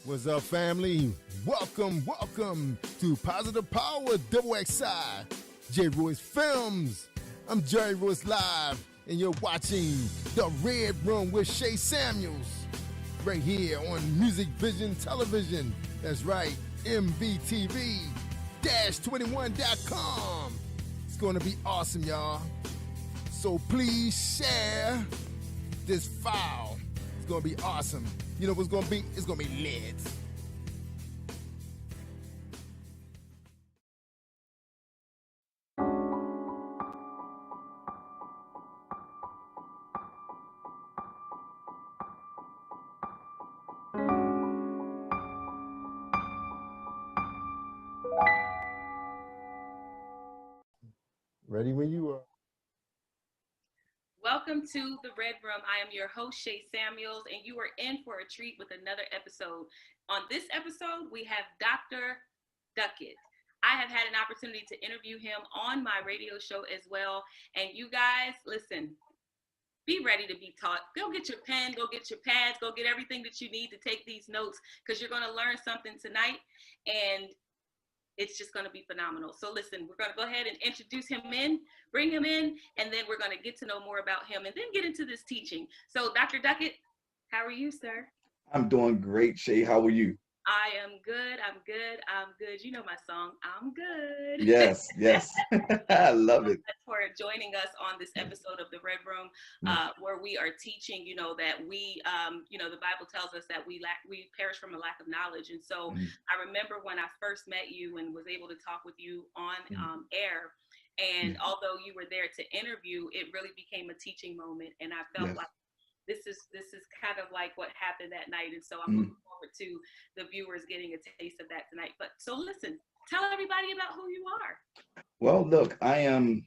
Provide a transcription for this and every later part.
What's up, family? Welcome to Positive Power Double XI, J. Royce Films. I'm Jerry Royce Live, and you're watching The Red Room with Shay Samuels, right here on Music Vision Television. That's right, MVTV-21.com. It's going to be awesome, y'all. So please share this file. It's going to be awesome. You know what's going to be? It's going to be lit. Ready when you are. Welcome to the Red Room. I am your host, Shay Samuels, and you are in for a treat with another episode. On this episode, we have Dr. Duckett. I have had an opportunity to interview him on my radio show as well. And you guys, listen, be ready to be taught. Go get your pen, go get your pads, go get everything that you need to take these notes, because you're going to learn something tonight. And it's just going to be phenomenal. So listen, we're going to go ahead and introduce him in, bring him in, and then we're going to get to know more about him and then get into this teaching. So Dr. Duckett, how are you, sir? I'm doing great, Shay. How are you? I am good. I'm good. You know my song, I'm good. Yes. I love it. For joining us on this episode of the Red Room, where we are teaching, that we, the Bible tells us that we perish from a lack of knowledge. And so I remember when I first met you and was able to talk with you on air. And although you were there to interview, it really became a teaching moment. And I felt like this is kind of like what happened that night. And so I'm looking forward to the viewers getting a taste of that tonight. But so listen, tell everybody about who you are. Well, look, I am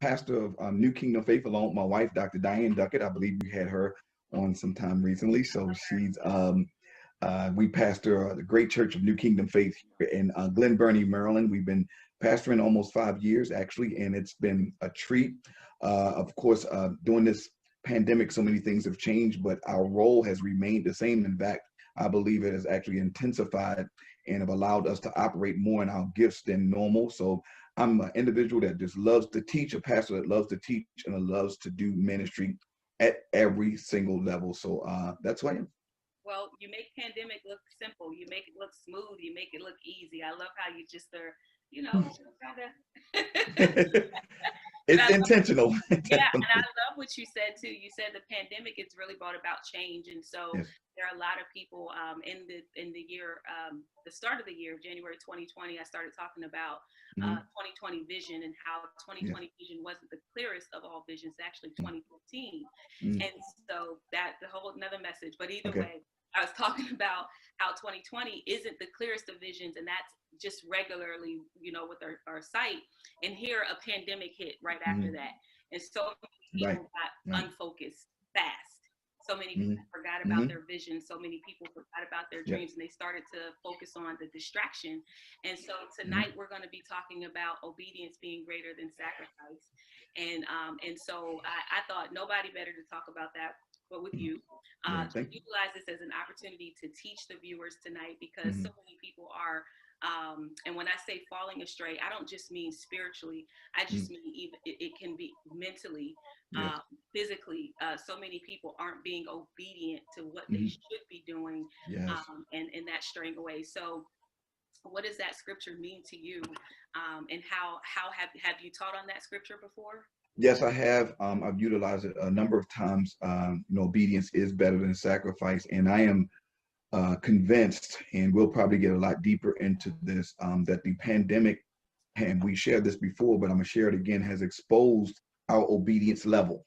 pastor of New Kingdom Faith along with my wife, Dr. Duante Duckett. I believe we had her on sometime recently. So she's, we pastor the great church of New Kingdom Faith here in Glen Burnie, Maryland. We've been pastoring almost 5 years, actually, and it's been a treat. Of course, during this pandemic, so many things have changed, but our role has remained the same. In fact, I believe it has actually intensified and have allowed us to operate more in our gifts than normal. So I'm an individual that just loves to teach, a pastor that loves to teach and loves to do ministry at every single level. So that's who I am. Well, you make pandemic look simple. You make it look smooth. You make it look easy. I love how you just are, It's intentional. Yeah, and I love what you said too. You said the pandemic has really brought about change, and so there are a lot of people in the year, the start of the year, January 2020. I started talking about 2020 vision and how 2020 vision wasn't the clearest of all visions, actually 2015, and so that's a whole another message. But either way, I was talking about how 2020 isn't the clearest of visions, and that's just regularly, with our sight. And here a pandemic hit right after that. And so many people got unfocused fast. So many people forgot about their vision. So many people forgot about their dreams, and they started to focus on the distraction. And so tonight we're going to be talking about obedience being greater than sacrifice. And so I thought nobody better to talk about that but with you. To utilize this as an opportunity to teach the viewers tonight, because so many people are and when I say falling astray, I don't just mean spiritually. I just mean even it can be mentally, physically. So many people aren't being obedient to what they should be doing, and that's straying away. So what does that scripture mean to you? And how have you taught on that scripture before? Yes, I have. I've utilized it a number of times. Obedience is better than sacrifice. And I am convinced, and we'll probably get a lot deeper into this, that the pandemic, and we shared this before, but I'm gonna share it again, has exposed our obedience level.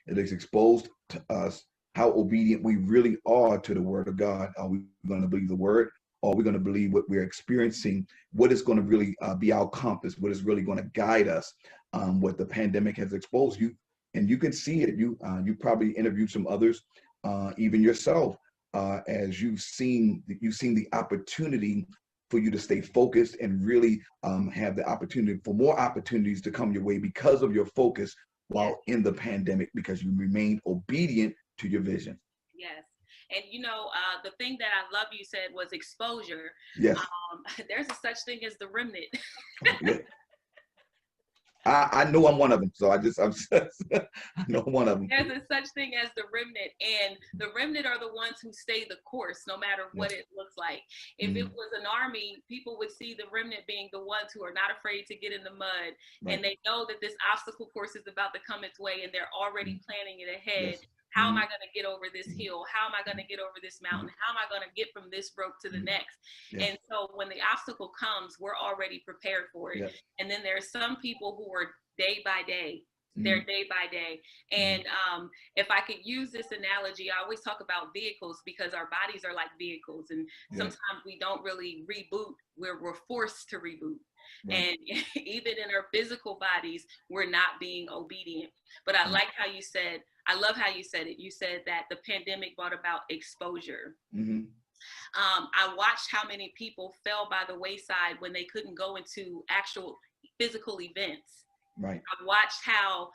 It has exposed to us how obedient we really are to the word of God. Are we going to believe the word? Or are we going to believe what we're experiencing? What is going to really be our compass? What is really going to guide us? What the pandemic has exposed you, and you can see it. You probably interviewed some others, even yourself, as you've seen the opportunity for you to stay focused and really have the opportunity for more opportunities to come your way because of your focus while in the pandemic, because you remained obedient to your vision. Yes. And the thing that I love you said was exposure. Yes. There's a such thing as the remnant. Yeah. I know I'm one of them, so I know one of them. There's a such thing as the remnant, and the remnant are the ones who stay the course, no matter what it looks like. If it was an army, people would see the remnant being the ones who are not afraid to get in the mud, and they know that this obstacle course is about to come its way, and they're already planning it ahead. Yes. How am I going to get over this hill? How am I going to get over this mountain? How am I going to get from this rope to the next? And so when the obstacle comes, we're already prepared for it. And then there's some people who are day by day. They're day by day. And if I could use this analogy, I always talk about vehicles because our bodies are like vehicles. And sometimes we don't really reboot. We're forced to reboot. And even in our physical bodies, we're not being obedient. But I like how you said, I love how you said it. You said that the pandemic brought about exposure. I watched how many people fell by the wayside when they couldn't go into actual physical events. Right. I watched how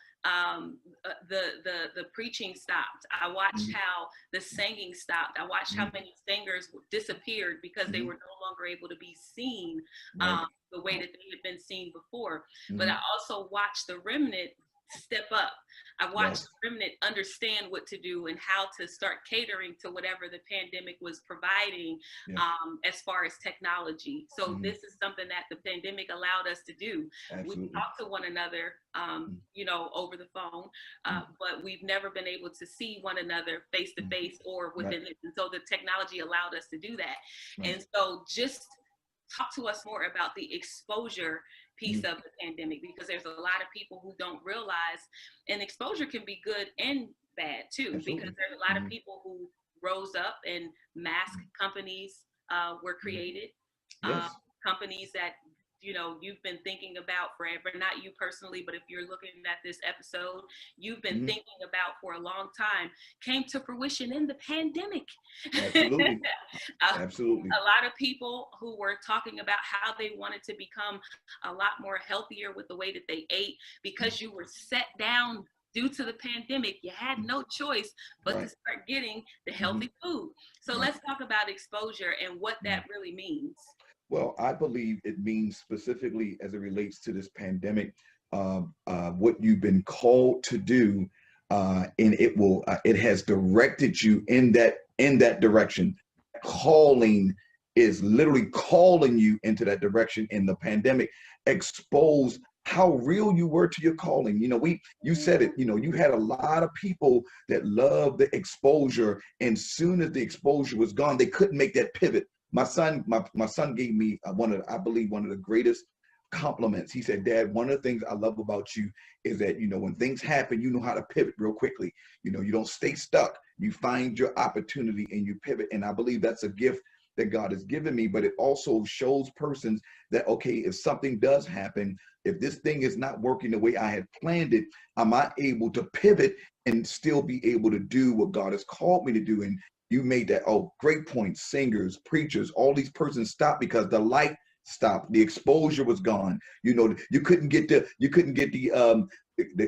the preaching stopped. I watched how the singing stopped. I watched how many singers disappeared because they were no longer able to be seen the way that they had been seen before. But I also watched the remnant step up. I watched the remnant understand what to do and how to start catering to whatever the pandemic was providing as far as technology. So this is something that the pandemic allowed us to do. Absolutely. We talk to one another, over the phone, but we've never been able to see one another face to face or within it. And so the technology allowed us to do that. And so just talk to us more about the exposure piece of the pandemic, because there's a lot of people who don't realize, and exposure can be good and bad too. Absolutely. Because there's a lot of people who rose up and mask companies were created. Companies that you've been thinking about forever, not you personally, but if you're looking at this episode, you've been thinking about for a long time, came to fruition in the pandemic. Absolutely. Absolutely. A lot of people who were talking about how they wanted to become a lot more healthier with the way that they ate, because you were set down due to the pandemic, you had no choice but to start getting the healthy food. So let's talk about exposure and what that really means. Well, I believe it means specifically as it relates to this pandemic, what you've been called to do, and it has directed you in that direction. Calling is literally calling you into that direction. In the pandemic exposed how real you were to your calling. You said it, you had a lot of people that loved the exposure, and soon as the exposure was gone, they couldn't make that pivot. My son gave me one of the greatest compliments. He said, "Dad, one of the things I love about you is that, when things happen, you know how to pivot real quickly. You don't stay stuck. You find your opportunity and you pivot." And I believe that's a gift that God has given me, but it also shows persons that, okay, if something does happen, if this thing is not working the way I had planned it, am I able to pivot and still be able to do what God has called me to do? And you made that, great point. Singers, preachers, all these persons stopped because the light stopped. The exposure was gone. You couldn't get the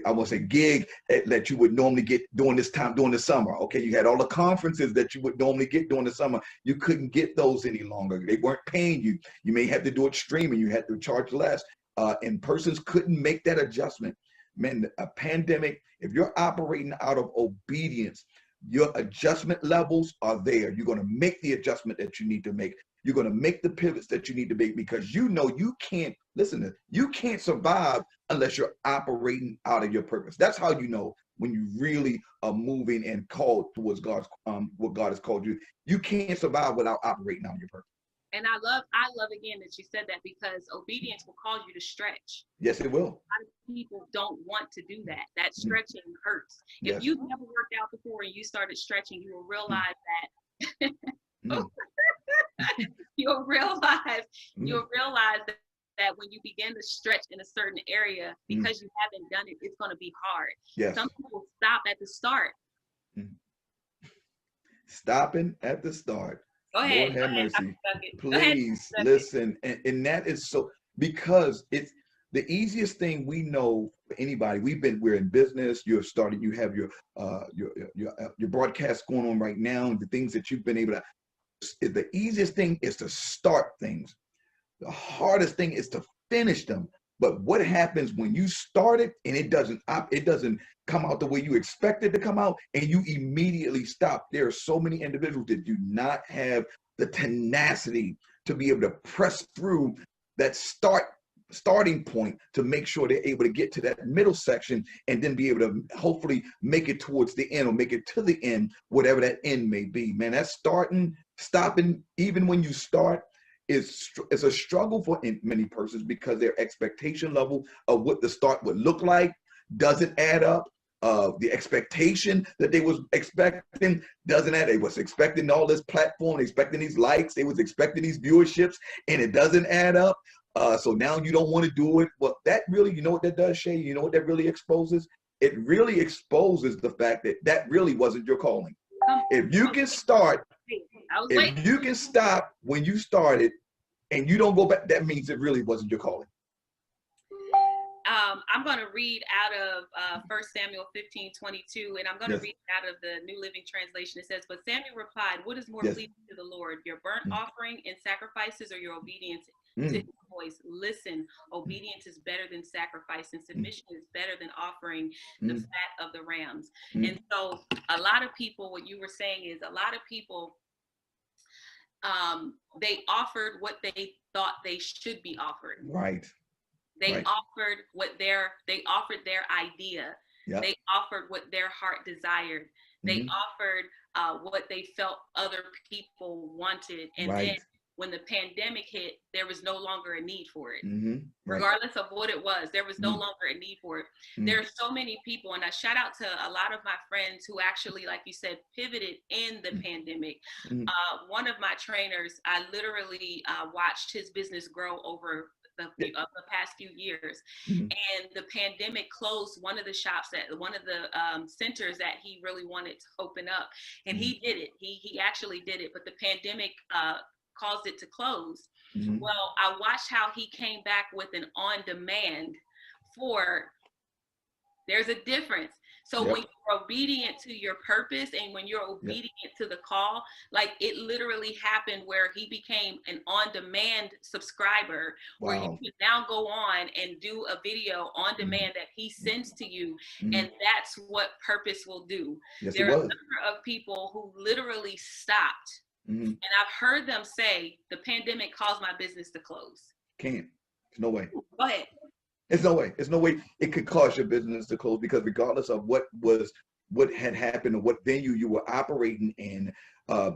I want to say gig that you would normally get during the summer. Okay, you had all the conferences that you would normally get during the summer. You couldn't get those any longer. They weren't paying you. You may have to do it streaming. You had to charge less, and persons couldn't make that adjustment. Man, a pandemic, if you're operating out of obedience, your adjustment levels are there. You're going to make the adjustment that you need to make. You're going to make the pivots that you need to make, because you can't, you can't survive unless you're operating out of your purpose. That's how you know when you really are moving and called towards what God has called you. You can't survive without operating out of your purpose. And I love again that you said that, because obedience will cause you to stretch. Yes, it will. A lot of people don't want to do that. That stretching hurts. Yes. If you've never worked out before and you started stretching, you will realize that you'll realize that when you begin to stretch in a certain area, because you haven't done it, it's going to be hard. Yes. Some people stop at the start. Stopping at the start. Go ahead. Lord have mercy. Please listen. And that is so, because the easiest thing we know for anybody, we're in business, you're starting, you have your broadcast going on right now, the things that you've been able to, the easiest thing is to start things. The hardest thing is to finish them. But what happens when you start it and it doesn't come out the way you expect it to come out, and you immediately stop? There are so many individuals that do not have the tenacity to be able to press through that starting point to make sure they're able to get to that middle section and then be able to hopefully make it towards the end, or make it to the end, whatever that end may be. Man, that's stopping, even when you start, is a struggle for many persons, because their expectation level of what the start would look like doesn't add up. The expectation that they was expecting doesn't add. They was expecting all this platform, expecting these likes, they was expecting these viewerships, and it doesn't add up. So now you don't want to do it. Well, that really, you know what that does, Shay? You know what that really exposes? It really exposes the fact that that really wasn't your calling. If you can start, if you can stop when you started and you don't go back, that means it really wasn't your calling. I'm going to read out of 1 Samuel 15:22, and I'm going to read out of the New Living Translation. It says, "But Samuel replied, what is more pleasing to the Lord, your burnt offering and sacrifices, or your obedience to his voice? Listen, obedience is better than sacrifice, and submission is better than offering the fat of the rams." And so a lot of people, what you were saying is, a lot of people, they offered what they thought they should be offered. Right. They offered they offered their idea. Yep. They offered what their heart desired. They offered what they felt other people wanted. And then when the pandemic hit, there was no longer a need for it. Regardless of what it was, there was no longer a need for it. There are so many people, and I shout out to a lot of my friends who actually, like you said, pivoted in the pandemic. One of my trainers, I literally watched his business grow over the past few years, and the pandemic closed one of the shops, that one of the centers that he really wanted to open up, and he did it. He actually did it, but the pandemic caused it to close. Well, I watched how he came back with an on-demand there's a difference. So when you're obedient to your purpose, and when you're obedient to the call, like it literally happened where he became an on-demand subscriber, where you can now go on and do a video on demand that he sends to you. And that's what purpose will do. There are a number of people who literally stopped. And I've heard them say, the pandemic caused my business to close. Can't. There's no way. Go ahead. There's no way. There's no way it could cause your business to close, because regardless of what had happened or what venue you were operating in,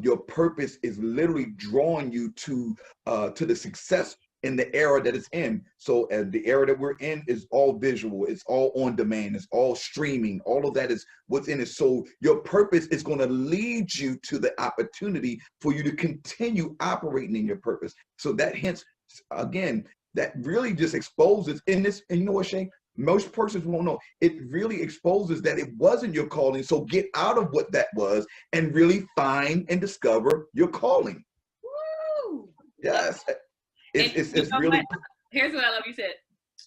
your purpose is literally drawing you to the success in the era that it's in. So the era that we're in is all visual, it's all on demand, it's all streaming, all of that is what's in it. So your purpose is going to lead you to the opportunity for you to continue operating in your purpose. So that hence, again, that really just exposes in this, and you know what, Shay? Most persons won't know. It really exposes that it wasn't your calling. So get out of what that was and really find and discover your calling. Woo! Yes. It's really. Here's what I love you said.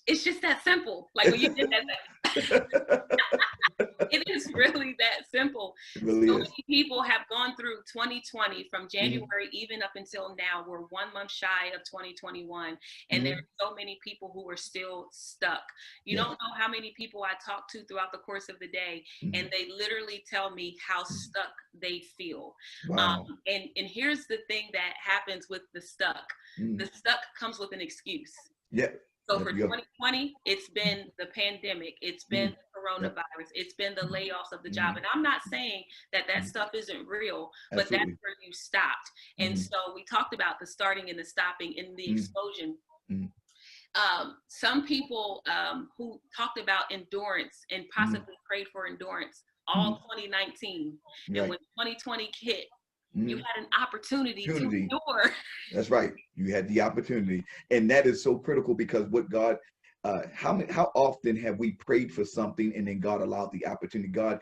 It's just that simple. Like when you did that. It is really that simple. It really so is. Many people have gone through 2020 from January even up until now. We're 1 month shy of 2021, and there are so many people who are still stuck. You don't know how many people I talk to throughout the course of the day, and they literally tell me how stuck they feel. Wow. And here's the thing that happens with the stuck. The stuck comes with an excuse. Yep. So for 2020, it's been the pandemic, it's been the coronavirus, it's been the layoffs of the job. And I'm not saying that stuff isn't real, but that's where you stopped. And so we talked about the starting and the stopping and the explosion. Some people who talked about endurance and possibly prayed for endurance all 2019. And when 2020 hit, you had an opportunity to endure. That's right. You had the opportunity. And that is so critical, because what God, how often have we prayed for something and then God allowed the opportunity? God,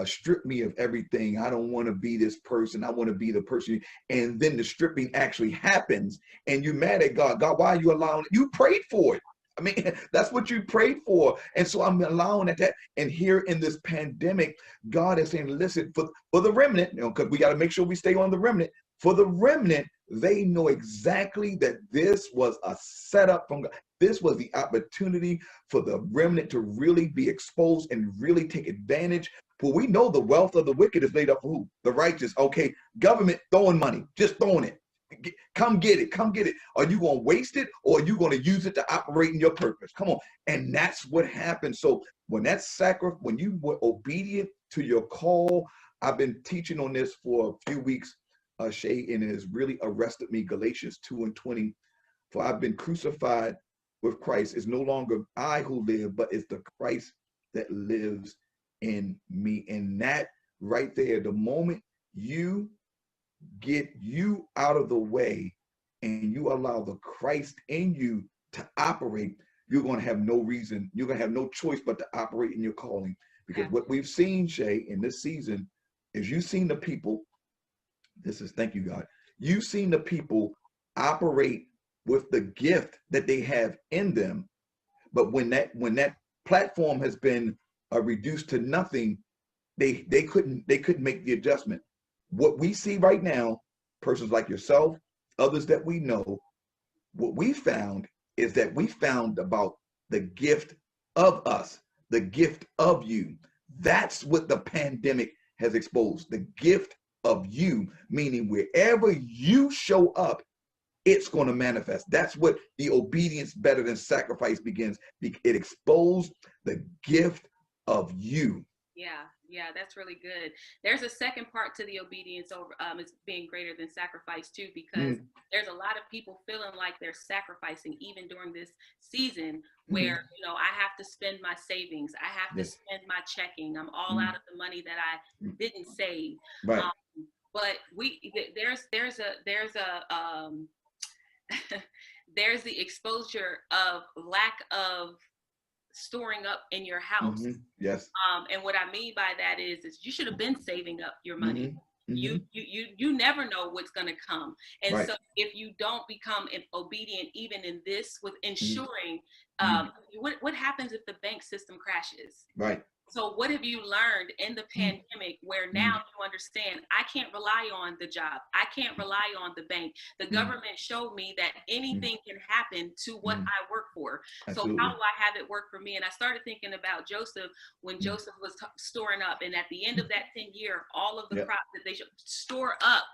strip me of everything. I don't want to be this person. I want to be the person. And then the stripping actually happens and you're mad at God. God, why are you allowing it? You prayed for it. I mean, that's what you prayed for. And so I'm allowing that. And here in this pandemic, God is saying, listen, for the remnant, because we got to make sure we stay on the remnant. For the remnant, they know exactly that this was a setup from God. This was the opportunity for the remnant to really be exposed and really take advantage. For we know the wealth of the wicked is laid up for who? The righteous. Okay, government throwing money, just throwing it. Come get it, come get it. Are you going to waste it, or are you going to use it to operate in your purpose? Come on. And that's what happened. So when when you were obedient to your call, I've been teaching on this for a few weeks, Shay, and it has really arrested me. Galatians 2:20. For I've been crucified with Christ. It's no longer I who live, but it's the Christ that lives in me. And that right there, the moment you get you out of the way and you allow the Christ in you to operate, you're going to have no reason, you're going to have no choice but to operate in your calling. Because what we've seen, Shay, in this season is you've seen the people, thank you, God, you've seen the people operate with the gift that they have in them. But when that platform has been reduced to nothing, they couldn't make the adjustment. What we see right now, persons like yourself, others that we know, what we found is that we found about the gift of us, the gift of you. That's what the pandemic has exposed, the gift of you, meaning wherever you show up, it's going to manifest. That's what the obedience better than sacrifice begins. It exposed the gift of you. Yeah, that's really good. There's a second part to the obedience over it's being greater than sacrifice too, because there's a lot of people feeling like they're sacrificing even during this season where, I have to spend my savings. I have to spend my checking. I'm all out of the money that I didn't save. Right. But there's there's the exposure of lack of storing up in your house. Yes. And what I mean by that is you should have been saving up your money. You never know what's going to come. And so if you don't become obedient, even in this, with ensuring, what happens if the bank system crashes? Right. So what have you learned in the pandemic where now you understand I can't rely on the job. I can't rely on the bank. The government showed me that anything can happen to what I work for. Absolutely. So how do I have it work for me? And I started thinking about Joseph when Joseph was storing up. And at the end of that 10-year, all of the crops that they should store up.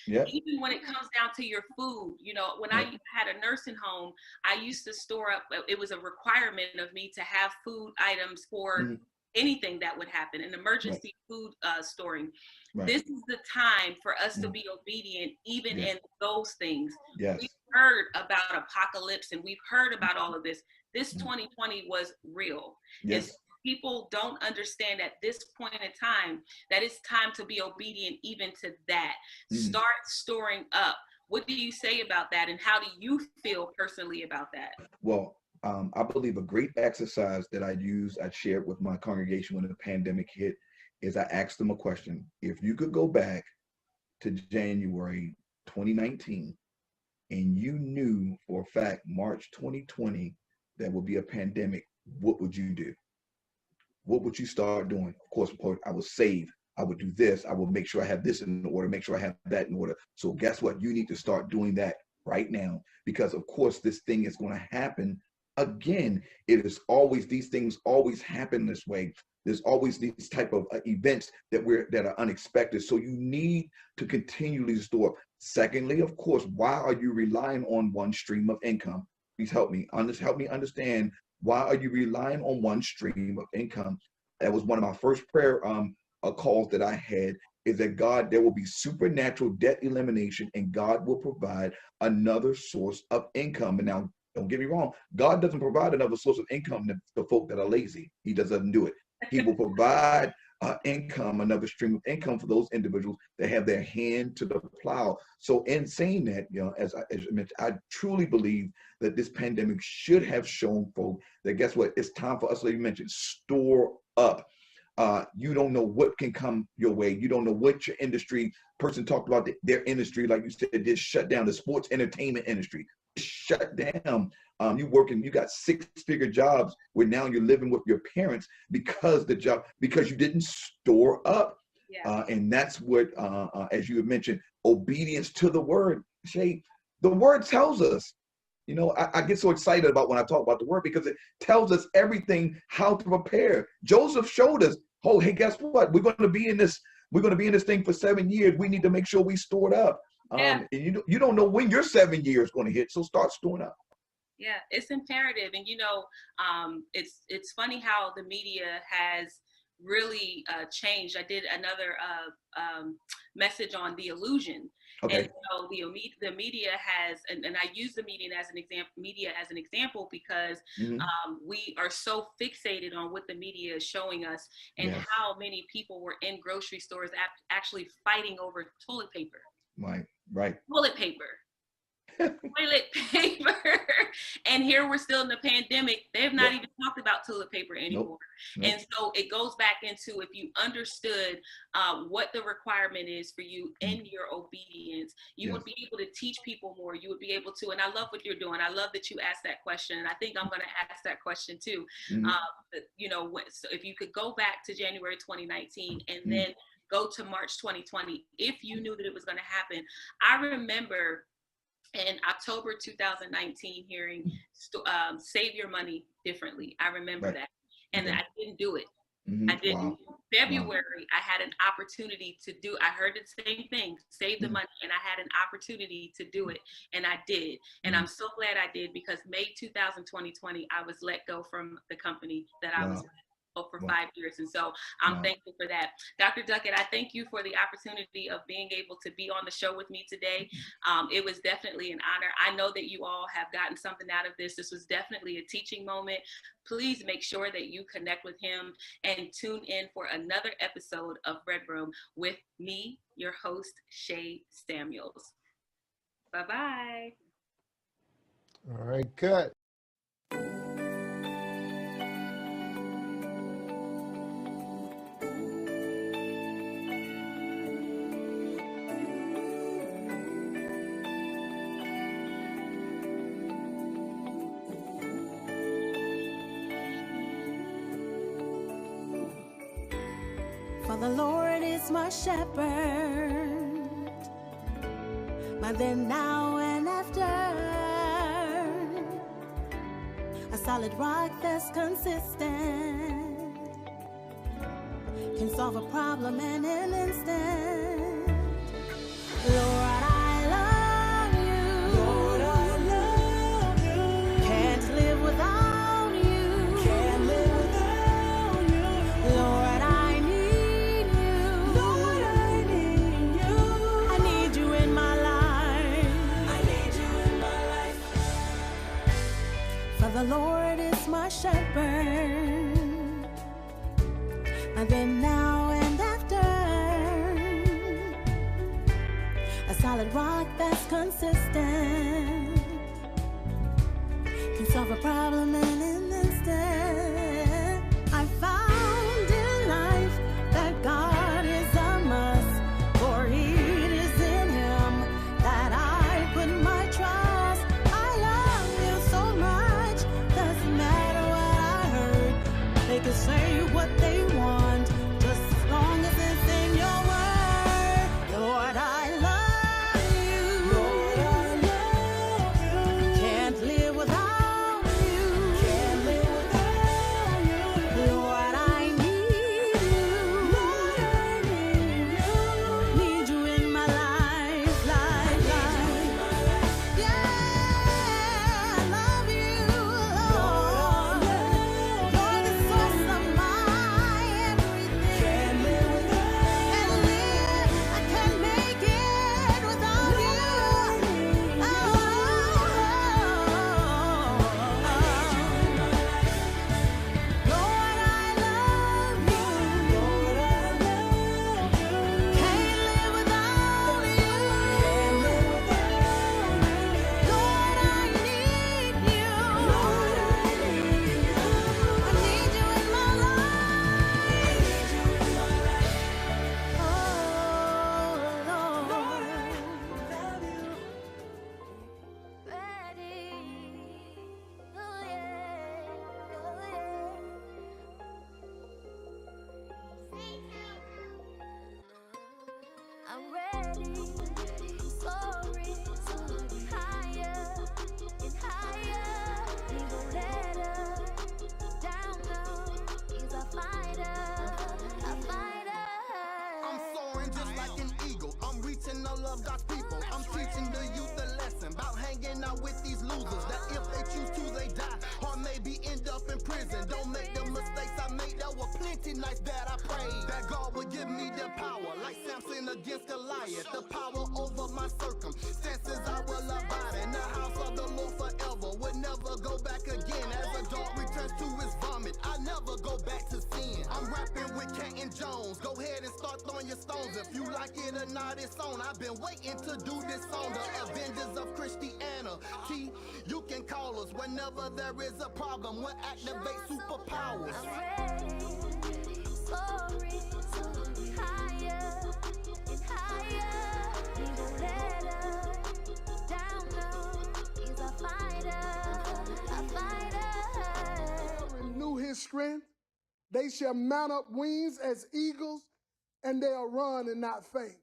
Even when it comes down to your food, when I had a nursing home, I used to store up. It was a requirement of me to have food items for anything that would happen, an emergency food storing. This is the time for us to be obedient, even in those things. We've heard about apocalypse and we've heard about all of this. This 2020 was real. And people don't understand at this point in time that it's time to be obedient even to that. Start storing up. What do you say about that? And how do you feel personally about that? Well, I believe a great exercise that I shared with my congregation when the pandemic hit, is I asked them a question. If you could go back to January 2019 and you knew for a fact March 2020 there would be a pandemic, what would you do? What would you start doing? Of course, I would save. I would do this. I would make sure I have this in order, make sure I have that in order. So guess what? You need to start doing that right now, because of course this thing is going to happen again. It is always, these things always happen this way. There's always these type of events that are unexpected. So you need to continually store. Secondly, of course, why are you relying on one stream of income? Please help me understand. Why are you relying on one stream of income? That was one of my first prayer calls that I had, is that God, there will be supernatural debt elimination and God will provide another source of income. And now, don't get me wrong, God doesn't provide another source of income to folk that are lazy. He doesn't do it. He will provide income, another stream of income for those individuals that have their hand to the plow. So in saying that, as I mentioned, I truly believe that this pandemic should have shown folk that, guess what, it's time for us, like you mentioned, store up. You don't know what can come your way. You don't know what your industry, person talked about their industry, like you said, did shut down the sports entertainment industry. shut down. You working, you got 6-figure jobs where now you're living with your parents because you didn't store up. Yeah. And that's what, as you had mentioned, obedience to the word. Shay, the word tells us, you know, I get so excited about when I talk about the word because it tells us everything, how to prepare. Joseph showed us, oh, hey, guess what? We're going to be in this thing for 7 years. We need to make sure we stored up. Yeah. And you don't know when your 7 years is going to hit, so start storing up. Yeah, it's imperative. And, you know, it's funny how the media has really changed. I did another message on the illusion. Okay. And so the media has, and I use the media as an example because we are so fixated on what the media is showing us and Yes. how many people were in grocery stores actually fighting over toilet paper. Right. Toilet paper. Toilet paper. And here we're still in the pandemic. They've not even talked about toilet paper anymore. Nope. And so it goes back into, if you understood what the requirement is for you in your obedience, you would be able to teach people more. You would be able to, and I love what you're doing. I love that you asked that question. And I think I'm going to ask that question too. You know, so if you could go back to January 2019 and then go to March 2020, if you knew that it was going to happen. I remember in October 2019 hearing Save Your Money Differently. I remember that. And I didn't do it. I didn't. Wow. February, I had an opportunity to do, I heard the same thing, save the money, and I had an opportunity to do it, and I did. And I'm so glad I did because May 2020, I was let go from the company that I was with for 5 years. And so I'm thankful for that. Dr. Duckett, I thank you for the opportunity of being able to be on the show with me today. It was definitely an honor. I know that you all have gotten something out of this. This was definitely a teaching moment. Please make sure that you connect with him and tune in for another episode of Red Room with me, your host, Shay Samuels. Bye-bye. All right, cut. For the Lord is my shepherd, my then, now, and after, a solid rock that's consistent, can solve a problem in an instant. Lord, I love you. Lord, I love you. Can't live without you. Can't live without you. Lord, I need you. Lord, I need you. I need you in my life. I need you in my life. For the Lord is my shepherd, my then, now, and after, a solid rock that's consistent, can solve a problem in an instant. I found in life that God is a must, for it is in Him that I put my trust. I love you so much, doesn't matter what I heard. They can say what they want, just as long as it's in your word. Lord, I love you. Lord, I love you. Can't live without you. Can't live without soaring just like an eagle. I'm reaching all of God's people. I'm teaching the youth a lesson about hanging out with these losers. That if they choose to, they die, or maybe end up in prison. Don't make the mistakes I made. There were plenty nights that I prayed that God would give me the power, like Samson against Goliath. The power over my circumstances. I will abide in the house of the Lord forever. Would never go back again. As a dog returns to his vomit, I never go back to sin. I'm rapping with Canton Jones. Go ahead and start throwing your stones. If you like it or not, it's on. I've been waiting to do this song. The Avengers of Christianity. You can call us whenever there is a problem. We'll activate superpowers. I'm ready, soaring, higher and higher. He won't let us down, no. He's a fighter, a fighter. Renew his strength. They shall mount up wings as eagles, and they'll run and not faint.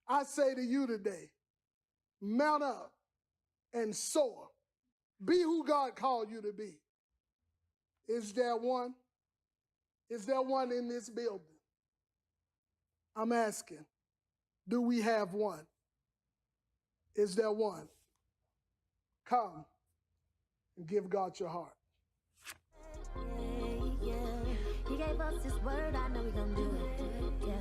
I say to you today, mount up and soar. Be who God called you to be. Is there one? Is there one in this building? I'm asking, do we have one? Is there one? Come and give God your heart. Yeah. He gave us his word, I know we gon' do it. Yeah.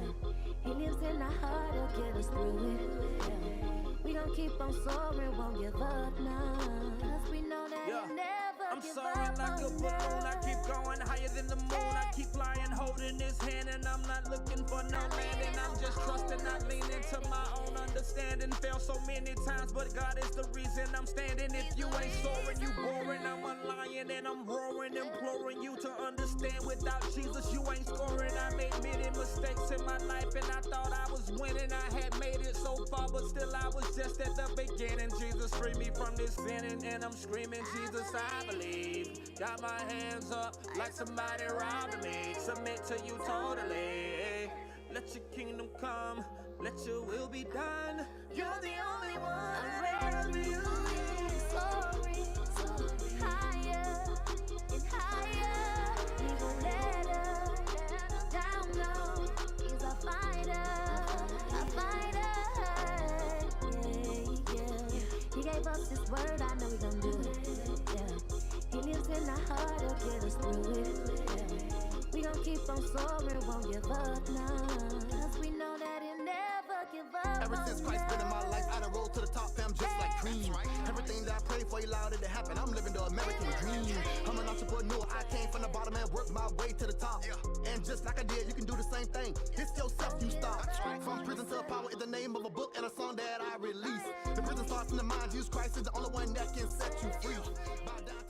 He lives in our heart, he'll get us through it. Yeah. We gon' keep on soaring, won't give up now. Cause we know that he'll never I'm give soaring up like a on balloon. us. I keep going higher than the moon. I keep flying, holding his hand, and I'm not looking for no landing. I'm just trusting, not leaning to my own understanding. Fail so many times, but God is the reason I'm standing. If you ain't soaring, you boring. I'm a lion and I'm roaring, imploring you to understand. Without Jesus, you ain't scoring. I made many mistakes in my life, and I thought I was winning. I had made it so far, but still I was just at the beginning. Jesus, free me from this sinning, and I'm screaming, Jesus, I believe. Got my hands up like somebody robbing me. Submit to you totally. Let your kingdom come, let your will be done. You're the only one. I'm ready, soaring, higher and higher. He won't let us down, no. He's a fighter, a fighter. Yeah. He gave us his word, I know we gon' do it. Yeah. He lives in our heart, he'll get us through it. Yeah. We gon' keep on soaring, won't give up now. Cause we know that he'll never give up. Ever since Christ been in my life, I done rolled to the top, fam, just like cream. Everything that I prayed for, he allowed it to happen. I'm living the American dream. I'm an entrepreneur, I came from the bottom and worked my way to the top. And just like I did, you can do the same thing. It's yourself, you stop. From prison to power is the name of a book and a song that I release. The prison starts in the mind, Jesus Christ is the only one that can set you free. Bow down.